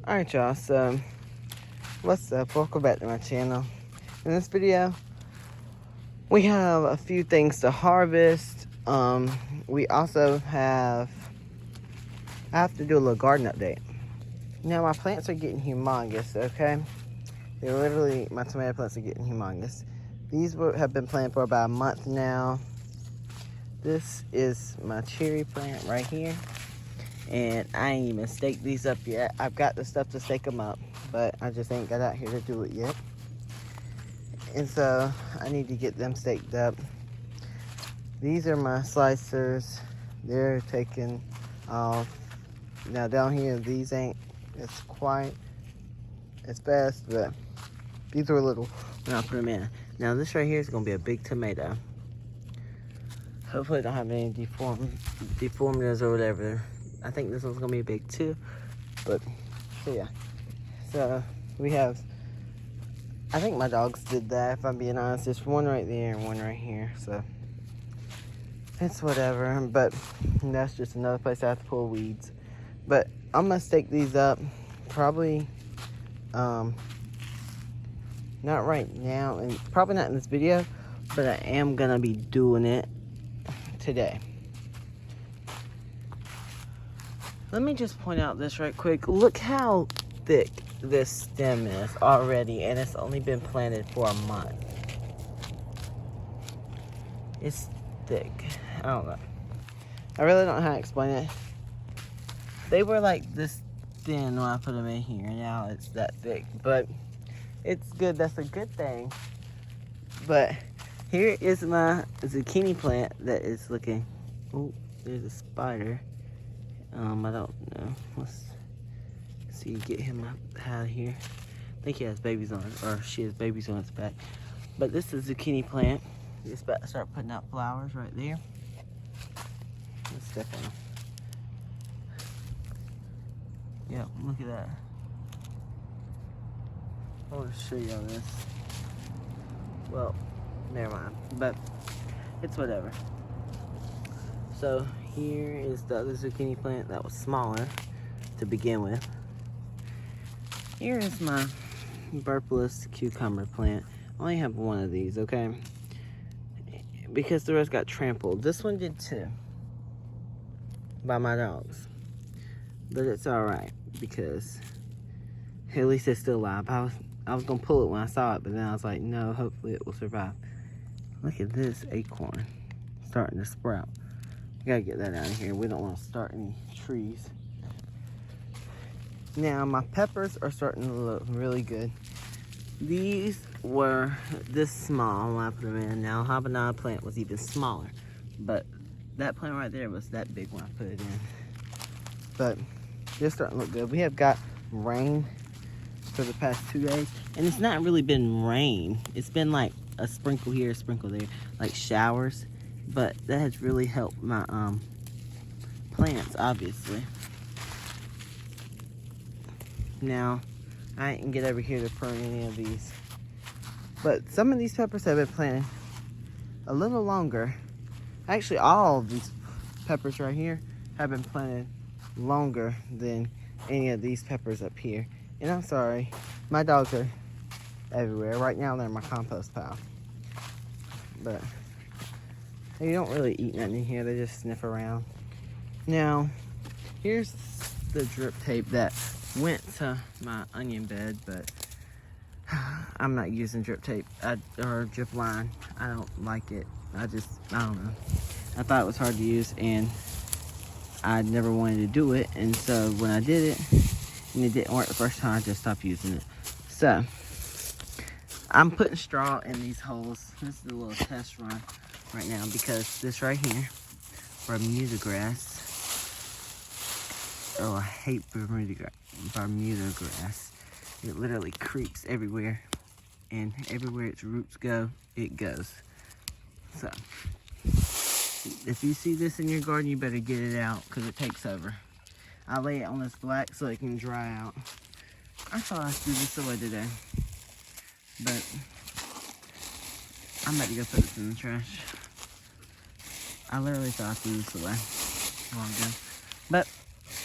Alright y'all, so what's up? Welcome back to my channel. In this video, we have a few things to harvest. We also I have to do a little garden update. Now my plants are getting humongous, okay? My tomato plants are getting humongous. These have been planted for about a month now. This is my cherry plant right here. And I ain't even staked these up yet. I've got the stuff to stake them up, but I just ain't got out here to do it yet. And so I need to get them staked up. These are my slicers. They're taken off. Now down here, these ain't as quite as fast, but these are a little when I put them in. Now this right here is gonna be a big tomato. Hopefully it don't have any deformities or whatever. I think this one's gonna be big too, but so yeah. So we have, I think my dogs did that, if I'm being honest. There's one right there and one right here, so it's whatever. But that's just another place I have to pull weeds. But I'm gonna stake these up, probably not right now, and probably not in this video, but I am gonna be doing it today. Let me just point out this right quick. Look how thick this stem is already, and it's only been planted for a month. It's thick. I don't know. I really don't know how to explain it. They were like this thin when I put them in here. Now it's that thick, but it's good. That's a good thing. But here is my zucchini plant that is looking. Oh, there's a spider. I don't know. Let's see, get him out of here. I think he has babies on it, or she has babies on its back. But this is a zucchini plant. It's about to start putting out flowers right there. Let's step on. Yeah, look at that. I want to show y'all this. Well, never mind. But it's whatever. So here is the other zucchini plant that was smaller to begin with. Here is my Burpless cucumber plant. I only have one of these, okay? Because the rest got trampled. This one did too. By my dogs. But it's alright because at least it's still alive. I was gonna pull it when I saw it, but then I was like, no, hopefully it will survive. Look at this acorn starting to sprout. We gotta get that out of here. We don't want to start any trees. Now my peppers are starting to look really good. These were this small when I put them in. Now habanero plant was even smaller, but that plant right there was that big when I put it in. But they're starting to look good. We have got rain for the past 2 days, and it's not really been rain. It's been like a sprinkle here, a sprinkle there, like showers. But that has really helped my plants, obviously. Now, I didn't get over here to prune any of these. But some of these peppers have been planted a little longer. Actually, all of these peppers right here have been planted longer than any of these peppers up here. And I'm sorry, my dogs are everywhere. Right now, they're in my compost pile. But they don't really eat nothing in here. They just sniff around. Now, here's the drip tape that went to my onion bed, but I'm not using drip tape or drip line. I don't like it. I don't know. I thought it was hard to use, and I never wanted to do it. And so when I did it, and it didn't work the first time, I just stopped using it. So I'm putting straw in these holes. This is a little test run right now because this right here, Bermuda grass. Oh, I hate Bermuda grass. It literally creeps everywhere, and everywhere its roots go, it goes. So if you see this in your garden, you better get it out because it takes over. I lay it on this black so it can dry out. I thought I threw this away today, but I'm about to go put this in the trash. I literally thought I threw this away a while ago, but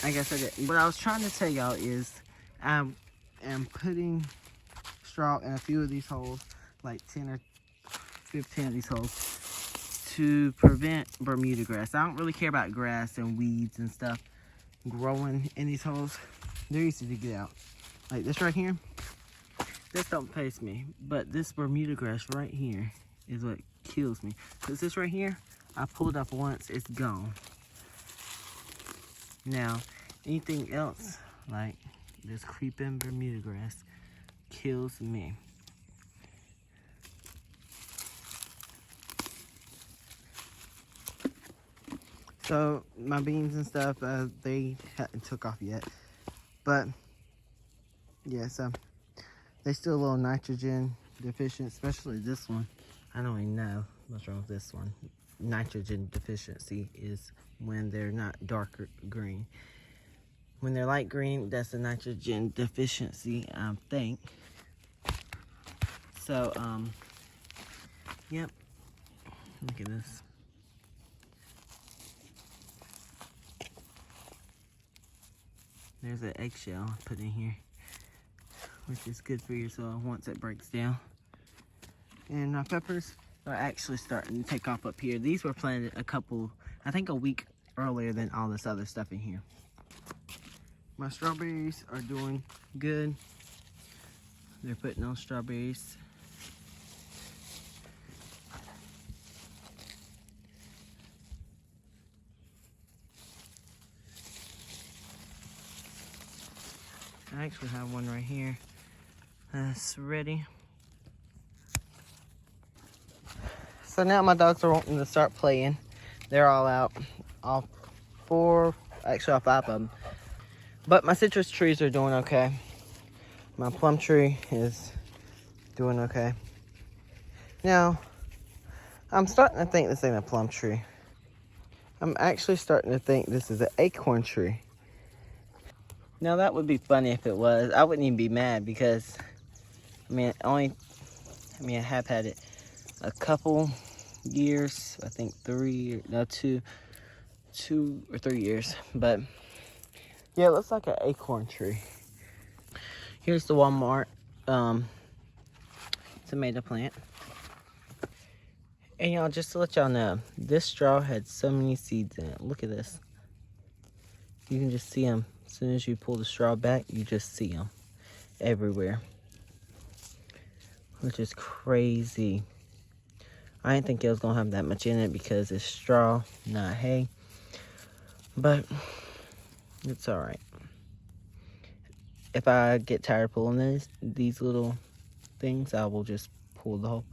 I guess I didn't. What I was trying to tell y'all is I am putting straw in a few of these holes, like 10 or 15 of these holes, to prevent Bermuda grass. I don't really care about grass and weeds and stuff growing in these holes. They're easy to get out. Like this right here, this don't face me, but this Bermuda grass right here is what kills me. Because this right here, I pulled up once, it's gone. Now, anything else, like this creeping Bermuda grass, kills me. So, my beans and stuff, they hadn't took off yet. But, yeah, so, they still a little nitrogen deficient, especially this one. I don't even know what's wrong with this one. Nitrogen deficiency is when they're not darker green. When they're light green, that's a nitrogen deficiency, I think. So, yep. Look at this. There's an eggshell I put in here, which is good for your soil once it breaks down. And my peppers are actually starting to take off up here. These were planted I think a week earlier than all this other stuff in here. My strawberries are doing good. They're putting on strawberries. I actually have one right here that's ready. So now my dogs are wanting to start playing. They're all out. All five of them. But my citrus trees are doing okay. My plum tree is doing okay. Now, I'm starting to think this ain't a plum tree. I'm actually starting to think this is an acorn tree. Now that would be funny if it was. I wouldn't even be mad because, I have had it a couple years. I think 2 or 3 years. But yeah, it looks like an acorn tree. Here's the Walmart tomato plant. And y'all, just to let y'all know, this straw had so many seeds in it. Look at this. You can just see them. As soon as you pull the straw back, you just see them everywhere. Which is crazy. I didn't think it was going to have that much in it because it's straw, not hay. But it's alright. If I get tired of pulling these little things, I will just pull the whole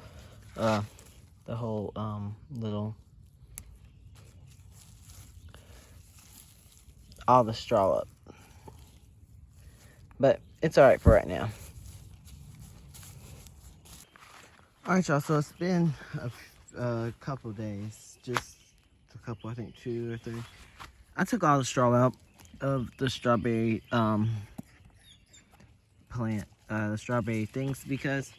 all the straw up. But it's alright for right now. Alright, y'all, so it's been a couple days. Just a couple, I think 2 or 3. I took all the straw out of the strawberry plant, the strawberry things, because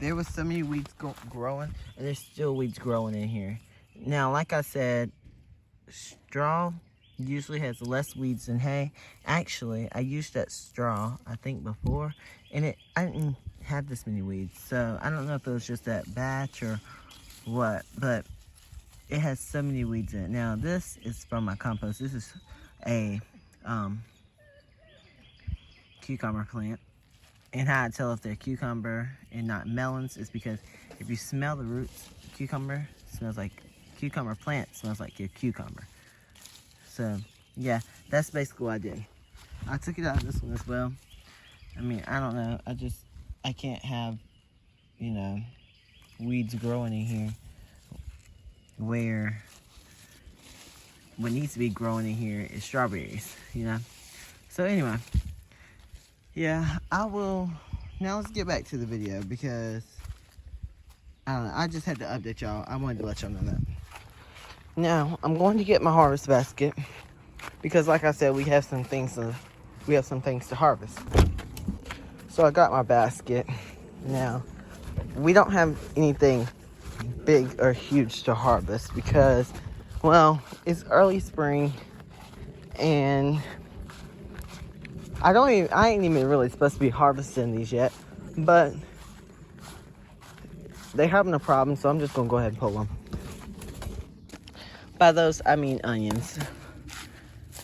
there was so many weeds growing, and there's still weeds growing in here. Now, like I said, straw usually has less weeds than hay. Actually, I used that straw, I think, before, and I didn't have this many weeds. So I don't know if it was just that batch or what, but it has so many weeds in it. Now, this is from my compost. This is a cucumber plant. And how I tell if they're cucumber and not melons is because if you smell the roots, cucumber plant smells like your cucumber. So, yeah, that's basically what I did. I took it out of this one as well. I mean, I don't know. I can't have, weeds growing in here where what needs to be growing in here is strawberries, So, anyway, yeah, I will. Now, let's get back to the video because, I don't know. I just had to update y'all. I wanted to let y'all know that. Now, I'm going to get my harvest basket because, like I said, we have some things to harvest. So I got my basket. Now, we don't have anything big or huge to harvest because, well, it's early spring and I ain't even really supposed to be harvesting these yet, but they're having a problem, so I'm just gonna go ahead and pull them. By those, I mean onions.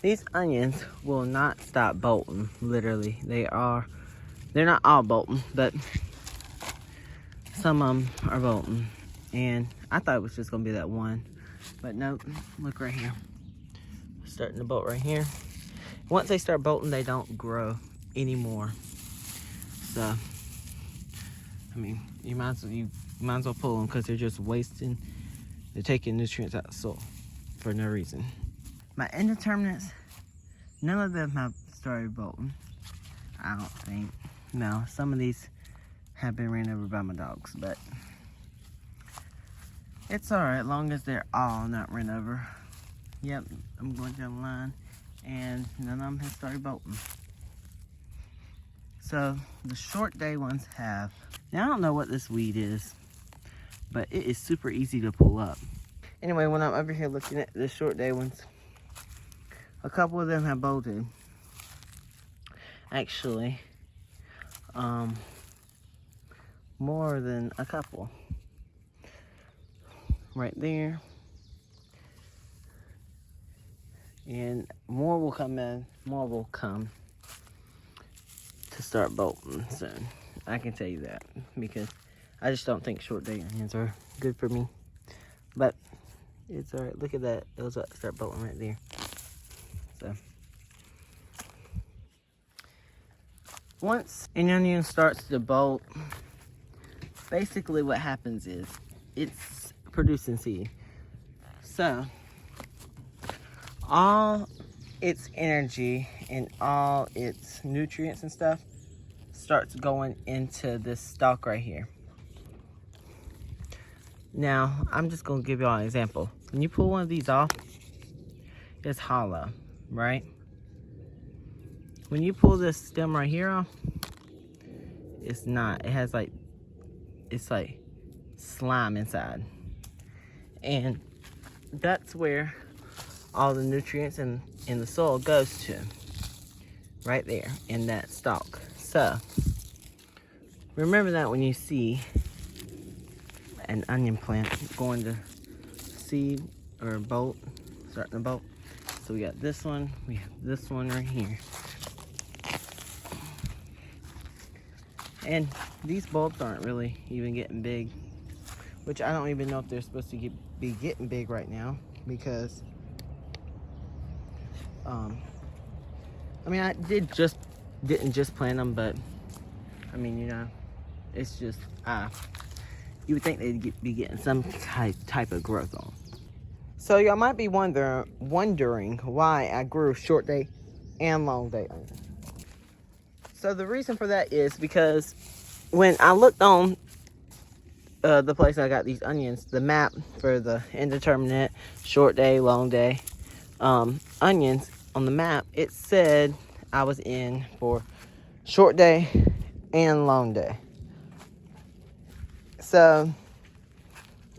These onions will not stop bolting, literally. They're not all bolting, but some of them are bolting. And I thought it was just gonna be that one, but nope, look right here. Starting to bolt right here. Once they start bolting, they don't grow anymore. So, I mean, you might as well pull them because they're just wasting. They're taking nutrients out of the soil for no reason. My indeterminates, none of them have started bolting. I don't think. No, some of these have been ran over by my dogs, but it's alright, long as they're all not ran over. Yep, I'm going down the line, and none of them have started bolting. So, the short day ones have. Now, I don't know what this weed is, but it is super easy to pull up. Anyway, when I'm over here looking at the short day ones, a couple of them have bolted. Actually, more than a couple. Right there. And more will come in, more will come to start bolting soon. I can tell you that, because I just don't think short day onions are good for me. But it's alright. Look at that. Those start bolting right there. So once an onion starts to bolt, basically what happens is it's producing seed. So all its energy and all its nutrients and stuff starts going into this stalk right here. Now, I'm just going to give y'all an example. When you pull one of these off, it's hollow, right? When you pull this stem right here off, it's not. It has like, it's like slime inside. And that's where all the nutrients in the soil goes to. Right there, in that stalk. So, remember that when you see an onion plant going to seed or bolt, starting to bolt. So we got this one, we have this one right here. And these bulbs aren't really even getting big, which I don't even know if they're supposed to be getting big right now, because I mean, I didn't just plant them, but I mean, you know, it's just you would think they'd be getting some type of growth on. So y'all might be wondering why I grew short day and long day onions. So the reason for that is because when I looked on the place I got these onions, the map for the indeterminate, short day, long day onions on the map, it said I was in for short day and long day. So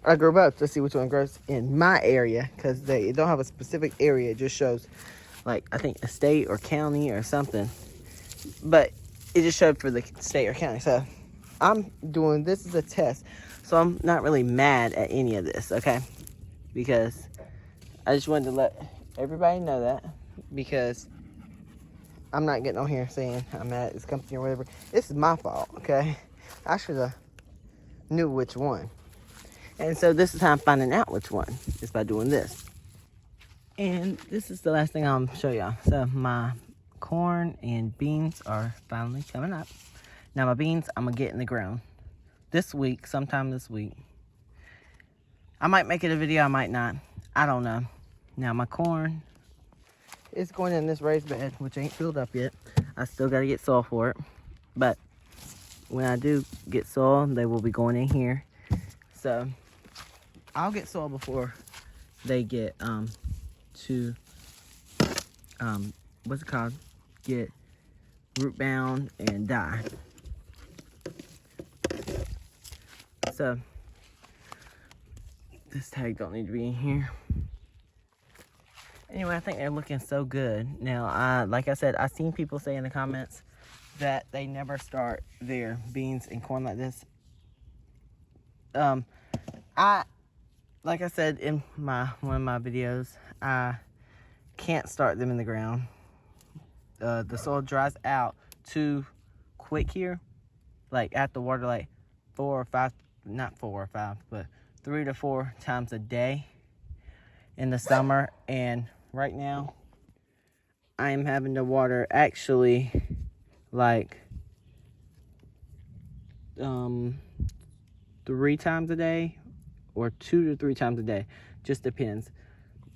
I grew both to see which one grows in my area, because they don't have a specific area. It just shows, like, I think a state or county or something. But it just showed for the state or county. So I'm doing this as a test. So I'm not really mad at any of this, okay? Because I just wanted to let everybody know that, because I'm not getting on here saying I'm mad at this company or whatever. This is my fault, okay? I should have knew which one. And so this is how I'm finding out which one, is by doing this. And this is the last thing I'll show y'all. So my corn and beans are finally coming up. Now my beans, I'm gonna get in the ground this week, sometime this week. I might make it a video, I might not. I don't know. Now my corn is going in this raised bed, which ain't filled up yet. I still gotta get soil for it. But when I do get soil, they will be going in here. So I'll get soil before they get what's it called? Get root bound and die. So this tag don't need to be in here. Anyway, I think they're looking so good. Now, like I said, I've seen people say in the comments that they never start their beans and corn like this. Like I said in one of my videos, I can't start them in the ground. The soil dries out too quick here. Like at the water, like 4 or 5, not 4 or 5, but 3 to 4 times a day in the summer. And right now, I am having to water actually like 3 times a day, or 2 to 3 times a day. Just depends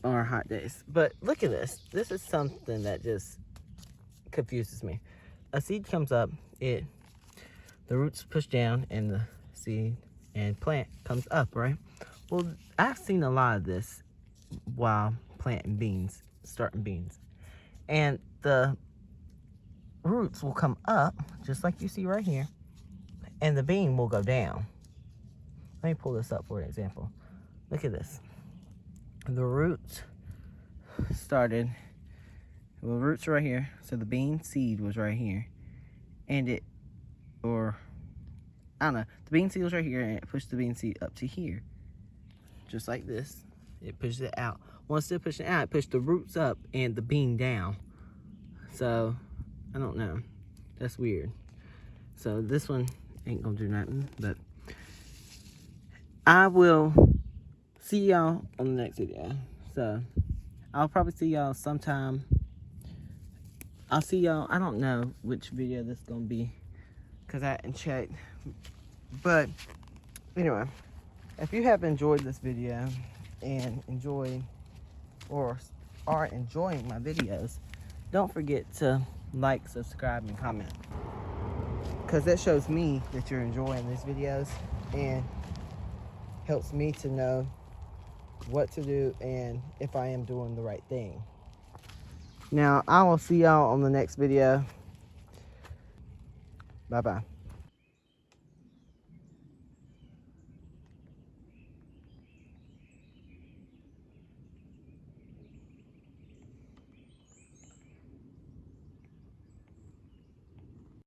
on our hot days. But look at this. This is something that just confuses me. A seed comes up, the roots push down, and the seed and plant comes up, right? Well, I've seen a lot of this while planting beans, starting beans. And the roots will come up, just like you see right here, and the bean will go down. Let me pull this up for an example. Look at this. The roots started, well, the roots are right here. So the bean seed was right here. And I don't know. The bean seed was right here, and it pushed the bean seed up to here. Just like this. It pushes it out. Once it pushed it out, it pushed the roots up and the bean down. So, I don't know. That's weird. So this one ain't gonna do nothing, but I will see y'all on the next video. So, I'll probably see y'all sometime. I'll see y'all, I don't know which video this is gonna be, because I hadn't checked. But, anyway, if you have enjoyed this video and are enjoying my videos, don't forget to like, subscribe, and comment, because that shows me that you're enjoying these videos and helps me to know what to do and if I am doing the right thing. Now, I will see y'all on the next video. Bye-bye.